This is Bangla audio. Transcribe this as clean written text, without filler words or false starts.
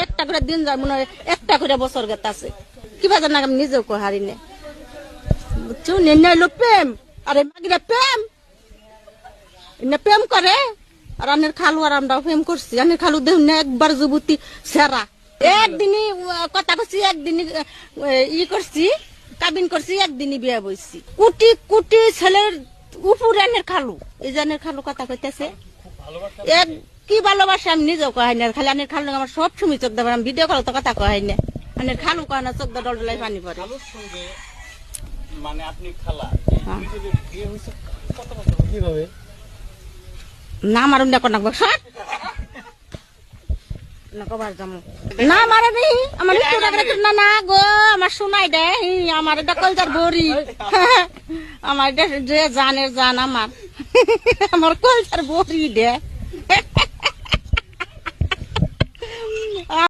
একটা করে দিন যায় মনে হয় একটা করে বছর গেত আছে কি বাজার না আমি নিজেও কো হারি নে বুঝছো নেন হলো প্রেম আরে মাগিরা প্রেম এনে প্রেম করে আর আনের খালু আর আমরাও প্রেম করছি আনের খালু দেহ না একবার যুবতী সেরা একদিনই কথা করছি একদিনই করছি কাবিন করছি একদিনই বিয়ে বইছি কোটি কোটি ছেলের উপরে আনের খালু এই যে আনের খালু কথা কইতেছে এক কি ভালোবাসে আমি নিজেও কহাই না খালি আনের খালু আমার সব সময় চোখ দেবার আমি ভিডিও কল তো কথা কহাই না আনের খালু কয় না চোখ দল ডলাই পানি পড়ে মানে আপনি খালা কিভাবে না মারুন দেখো না সব না কবার যাবো না মারে নি আমার না না গো আমার শোনাই দে আমার এটা কলজার বড়ি আমার এটা যে জানের জান আমার আমার কলজার বড়ি দে